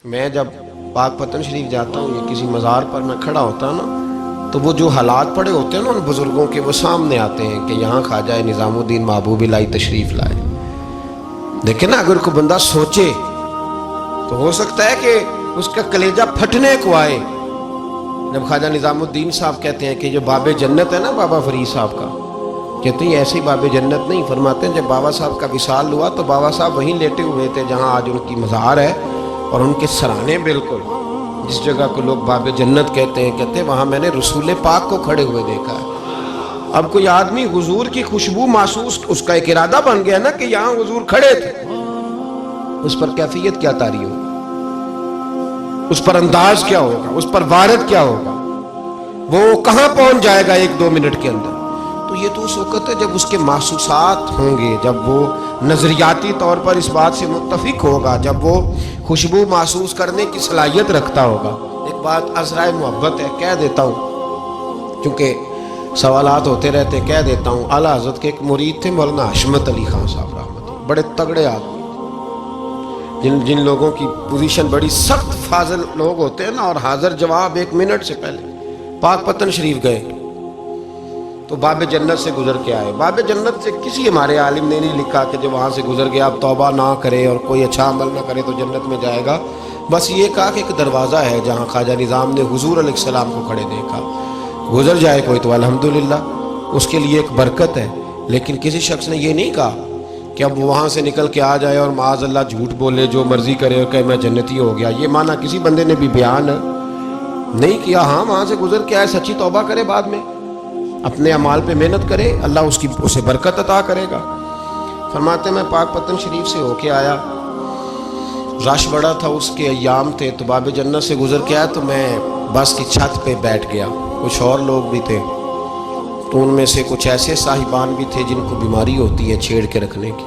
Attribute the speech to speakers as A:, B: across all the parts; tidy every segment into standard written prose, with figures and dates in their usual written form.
A: میں جب پاک پتن شریف جاتا ہوں یا کسی مزار پر میں کھڑا ہوتا ہوں نا، تو وہ جو حالات پڑے ہوتے ہیں نا ان بزرگوں کے، وہ سامنے آتے ہیں کہ یہاں خواجہ نظام الدین محبوب الہی تشریف لائے۔ دیکھیں نا، اگر کوئی بندہ سوچے تو ہو سکتا ہے کہ اس کا کلیجہ پھٹنے کو آئے جب خواجہ نظام الدین صاحب کہتے ہیں کہ جو باب جنت ہے نا بابا فرید صاحب کا، کہتے ہیں ایسے ہی باب جنت نہیں، فرماتے ہیں جب بابا صاحب کا وصال ہوا تو بابا صاحب وہیں لیٹے ہوئے تھے جہاں آج ان کی مزار ہے، اور ان کے سرانے بالکل جس جگہ کو لوگ باب جنت کہتے ہیں وہاں میں نے رسول پاک کو کھڑے ہوئے دیکھا ہے۔ اب کوئی آدمی حضور کی خوشبو محسوس، اس کا ایک ارادہ بن گیا نا کہ یہاں حضور کھڑے تھے، اس پر کیفیت کیا طاری ہوگی، اس پر انداز کیا ہوگا، اس پر وارد کیا ہوگا، وہ کہاں پہنچ جائے گا 1-2 منٹ کے اندر۔ تو یہ تو اس وقت ہے جب اس کے محسوسات ہوں گے، جب وہ نظریاتی طور پر اس بات سے متفق ہوگا، جب وہ خوشبو محسوس کرنے کی صلاحیت رکھتا ہوگا۔ ایک بات عذرائے محبت ہے، کہہ دیتا ہوں کیونکہ سوالات ہوتے رہتے، کہہ دیتا ہوں۔ اعلیٰ حضرت کے ایک مرید تھے مولانا حشمت علی خان صاحب رحمۃ اللہ، بڑے تگڑے آدمی، جن لوگوں کی پوزیشن بڑی سخت فاضل لوگ ہوتے ہیں نا، اور حاضر جواب 1 منٹ سے پہلے پاک پتن شریف گئے تو باب جنت سے گزر کے آئے۔ باب جنت سے کسی ہمارے عالم نے نہیں لکھا کہ جب وہاں سے گزر گیا اب توبہ نہ کرے اور کوئی اچھا عمل نہ کرے تو جنت میں جائے گا، بس یہ کہا کہ ایک دروازہ ہے جہاں خواجہ نظام نے حضور علیہ السلام کو کھڑے دیکھا، گزر جائے کوئی تو الحمدللہ اس کے لیے ایک برکت ہے۔ لیکن کسی شخص نے یہ نہیں کہا کہ اب وہاں سے نکل کے آ جائے اور معاذ اللہ جھوٹ بولے، جو مرضی کرے اور کہ میں جنتی ہو گیا، یہ معنی کسی بندے نے بھی بیان نہیں کیا۔ ہاں، وہاں سے گزر کے آئے، سچی توبہ کرے، بعد میں اپنے اعمال پہ محنت کرے، اللہ اسے برکت عطا کرے گا۔ فرماتے میں پاک پتن شریف سے ہو کے آیا، رش بڑا تھا، اس کے ایام تھے، تو باب جنت سے گزر کے آیا تو میں بس کی چھت پہ بیٹھ گیا۔ کچھ اور لوگ بھی تھے، تو ان میں سے کچھ ایسے صاحبان بھی تھے جن کو بیماری ہوتی ہے چھیڑ کے رکھنے کی،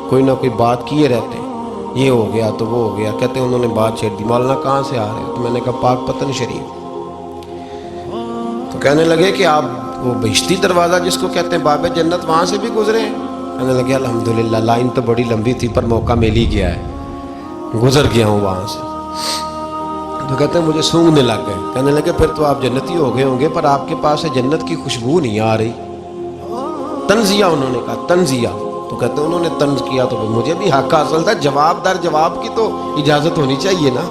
A: کوئی نہ کوئی بات کیے رہتے ہیں، یہ ہو گیا تو وہ ہو گیا، کہتے ہیں انہوں نے بات چھیڑ دی، مولانا کہاں سے آ رہے ہیں؟ تو میں نے کہا پاک پتن شریف۔ تو کہنے لگے کہ آپ وہ بہشتی دروازہ جس کو کہتے ہیں باب جنت، وہاں سے بھی گزرے ہیں؟ کہنے لگے الحمدللہ، لائن تو بڑی لمبی تھی پر موقع مل ہی گیا ہے، گزر گیا ہوں وہاں سے۔ تو کہتے ہیں مجھے سونگنے لگ گئے، کہنے لگے پھر تو آپ جنتی ہو گئے ہوں گے، پر آپ کے پاس سے جنت کی خوشبو نہیں آ رہی۔ تنزیہ، انہوں نے کہا تنزیہ، تو کہتے ہیں انہوں نے طنز کیا تو مجھے بھی حق حاصل تھا، جواب در جواب کی تو اجازت ہونی چاہیے نا۔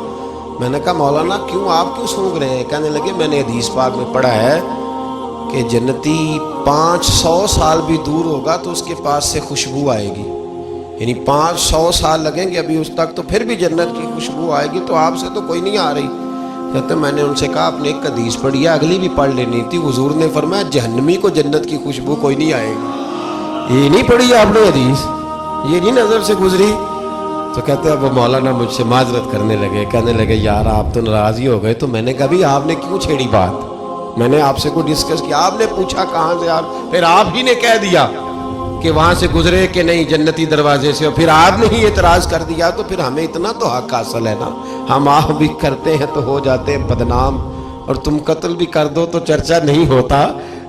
A: میں نے کہا مولانا کیوں، آپ کیوں سونگ رہے ہیں؟ کہنے لگے میں نے حدیث پاک میں پڑھا ہے کہ جنتی 500 سال بھی دور ہوگا تو اس کے پاس سے خوشبو آئے گی، یعنی 500 سال لگیں گے ابھی اس تک، تو پھر بھی جنت کی خوشبو آئے گی، تو آپ سے تو کوئی نہیں آ رہی۔ کہتے میں نے ان سے کہا آپ نے ایک حدیث پڑھی ہے، اگلی بھی پڑھ لینی تھی، حضور نے فرمایا جہنمی کو جنت کی خوشبو کوئی نہیں آئے گی۔ یہ نہیں پڑھی آپ نے حدیث، یہ نہیں نظر سے گزری؟ تو کہتے اب مولانا مجھ سے معذرت کرنے لگے، کہنے لگے یار آپ تو ناراض ہی ہو گئے۔ تو میں نے کہا بھی آپ نے کیوں چھیڑی بات؟ میں نے آپ سے کوئی ڈسکس کیا؟ آپ نے پوچھا کہاں سے، آپ پھر آپ ہی نے کہہ دیا کہ وہاں سے گزرے کہ نہیں جنتی دروازے سے، اور پھر آپ نے ہی اعتراض کر دیا، تو پھر ہمیں اتنا تو حق حاصل ہے نا، ہم آپ بھی کرتے ہیں تو ہو جاتے ہیں بدنام، اور تم قتل بھی کر دو تو چرچا نہیں ہوتا،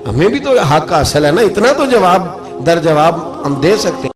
A: ہمیں بھی تو حق حاصل ہے نا، اتنا تو جواب در جواب ہم دے سکتے ہیں۔